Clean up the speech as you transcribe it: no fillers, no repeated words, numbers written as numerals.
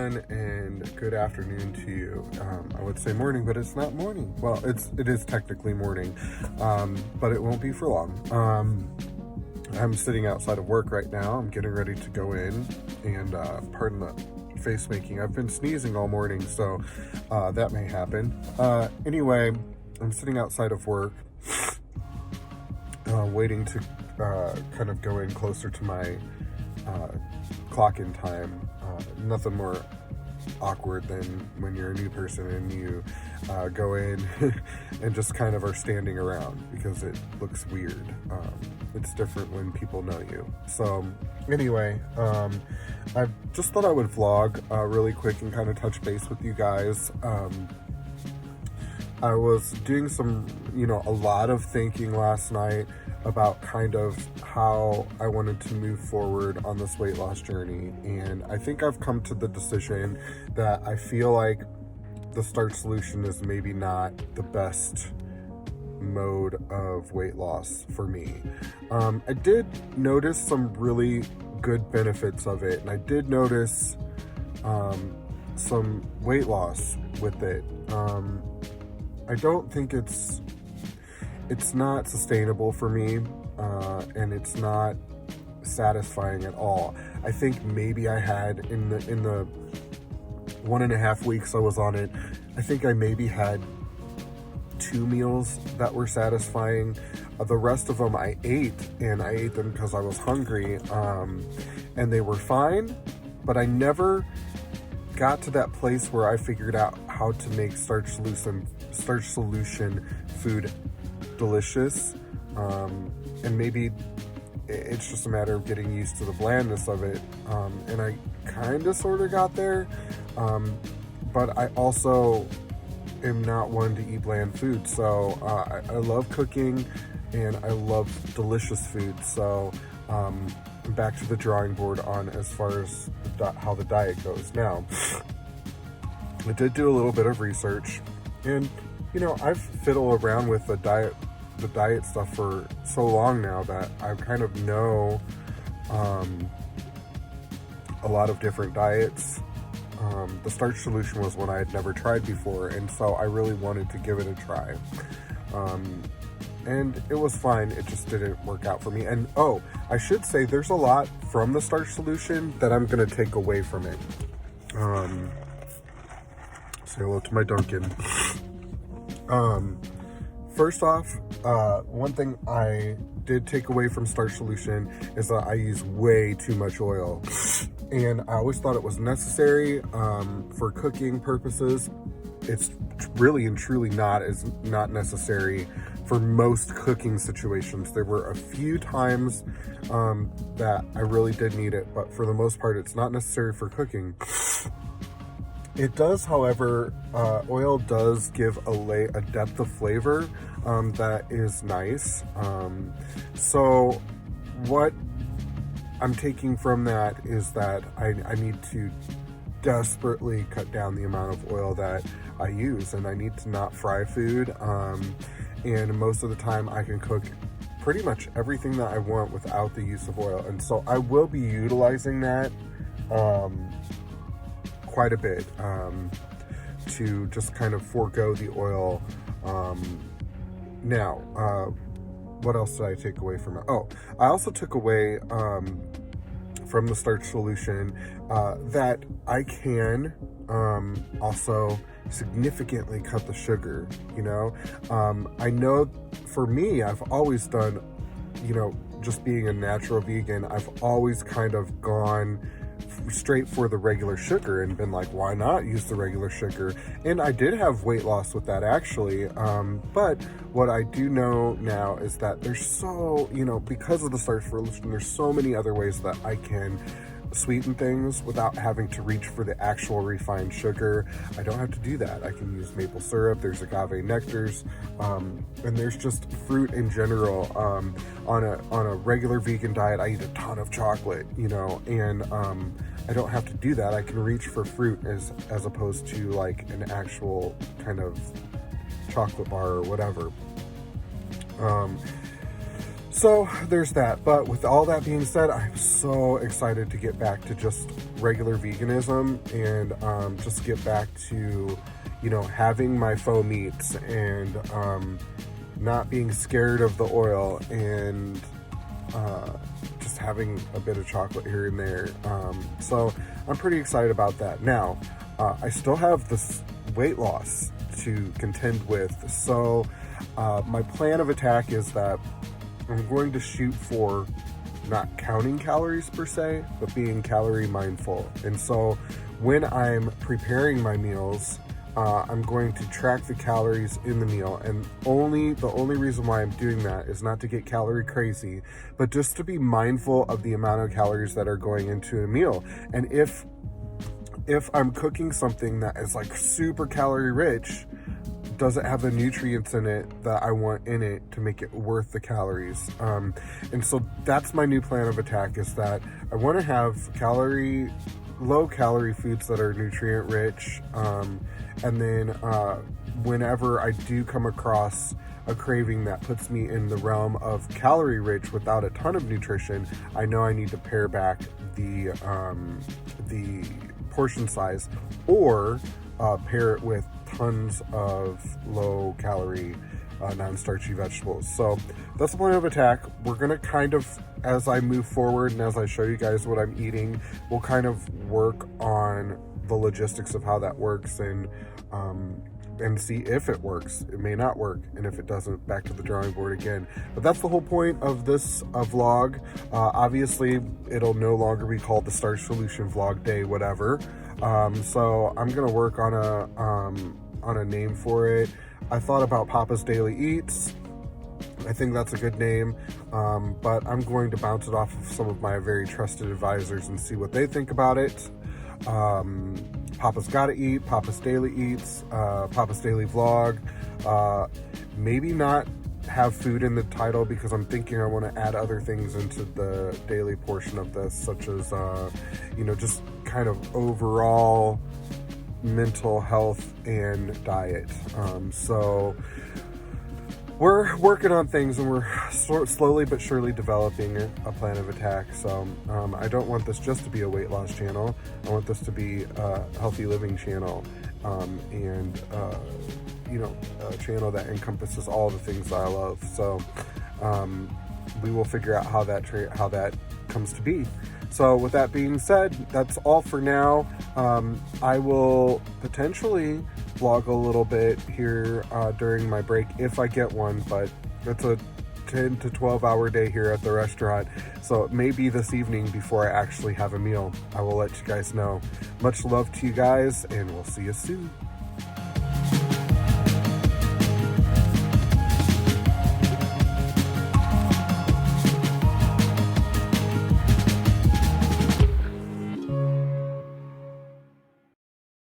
everyone, and good afternoon to you. I would say morning, but it's not morning. Well, it is technically morning, but it won't be for long. I'm sitting outside of work right now. I'm getting ready to go in, and pardon the face making. I've been sneezing all morning, so that may happen. Anyway, I'm sitting outside of work, waiting to kind of go in closer to my clock in time. Nothing more awkward than when you're a new person and you go in and just kind of are standing around because it looks weird. It's different when people know you. So anyway, I just thought I would vlog really quick and kind of touch base with you guys. I was doing a lot of thinking last night about kind of how I wanted to move forward on this weight loss journey. And I think I've come to the decision that I feel like the starch solution is maybe not the best mode of weight loss for me. I did notice some really good benefits of it, and I did notice some weight loss with it. I don't think it's not sustainable for me, and it's not satisfying at all. I think maybe I had in the 1.5 weeks I was on it, I think I maybe had 2 meals that were satisfying. The rest of them I ate, and I ate them because I was hungry, and they were fine, but I never got to that place where I figured out how to make starch solution food delicious, and maybe it's just a matter of getting used to the blandness of it, and I kind of sort of got there, but I also am not one to eat bland food. So I love cooking and I love delicious food, so I'm back to the drawing board on as far as how the diet goes. Now, I did do a little bit of research, and I've fiddled around with the diet stuff for so long now that I kind of know a lot of different diets. The starch solution was one I had never tried before, and so I really wanted to give it a try. And it was fine, it just didn't work out for me. And I should say there's a lot from the starch solution that I'm gonna take away from it. Say hello to my Duncan. First off, one thing I did take away from starch solution is that I use way too much oil, and I always thought it was necessary for cooking purposes. It's really and truly not necessary for most cooking situations. There were a few times that I really did need it, but for the most part, it's not necessary for cooking. It does, however, oil does give a depth of flavor that is nice. So what I'm taking from that is that I need to desperately cut down the amount of oil that I use, and I need to not fry food. And most of the time I can cook pretty much everything that I want without the use of oil. And so I will be utilizing that quite a bit, to just kind of forego the oil. Now, what else did I take away from it? I also took away from the starch solution that I can also significantly cut the sugar. I know for me, I've always done, just being a natural vegan, I've always kind of gone straight for the regular sugar and been like, why not use the regular sugar? And I did have weight loss with that, actually. But what I do know now is that there's because of the starch solution, there's so many other ways that I can sweeten things without having to reach for the actual refined sugar. I don't have to do that. I can use maple syrup, there's agave nectars, and there's just fruit in general. On a regular vegan diet, I eat a ton of chocolate, and I don't have to do that. I can reach for fruit as opposed to like an actual kind of chocolate bar or whatever. So there's that. But with all that being said, I'm so excited to get back to just regular veganism and just get back to, you know, having my faux meats and not being scared of the oil and just having a bit of chocolate here and there. So I'm pretty excited about that. Now, I still have this weight loss to contend with. So my plan of attack is that I'm going to shoot for not counting calories per se, but being calorie mindful. And so when I'm preparing my meals, I'm going to track the calories in the meal, and the only reason why I'm doing that is not to get calorie crazy, but just to be mindful of the amount of calories that are going into a meal. And if I'm cooking something that is like super calorie rich, does it have the nutrients in it that I want in it to make it worth the calories? And so that's my new plan of attack, is that I want to have low calorie foods that are nutrient rich. And then whenever I do come across a craving that puts me in the realm of calorie rich without a ton of nutrition, I know I need to pare back the portion size, or pair it with tons of low calorie non-starchy vegetables. So that's the plan of attack. We're gonna kind of, as I move forward and as I show you guys what I'm eating, we'll kind of work on the logistics of how that works and see if it works. It may not work, and if it doesn't, back to the drawing board again. But that's the whole point of this vlog. Obviously, it'll no longer be called the Starch Solution Vlog Day, whatever. So I'm gonna work on a name for it. I thought about Papa's Daily Eats. I think that's a good name, but I'm going to bounce it off of some of my very trusted advisors and see what they think about it. Papa's Gotta Eat, Papa's Daily Eats, Papa's Daily Vlog. Maybe not have food in the title, because I'm thinking I want to add other things into the daily portion of this, such as, you know, just kind of overall mental health and diet. So we're working on things, and we're slowly but surely developing a plan of attack. So I don't want this just to be a weight loss channel. I want this to be a healthy living channel, and you know, a channel that encompasses all the things that I love. So we will figure out how that comes to be. So with that being said, that's all for now. I will potentially vlog a little bit here during my break if I get one, but it's a 10 to 12 hour day here at the restaurant, so it may be this evening before I actually have a meal. I will let you guys know. Much love to you guys, and we'll see you soon.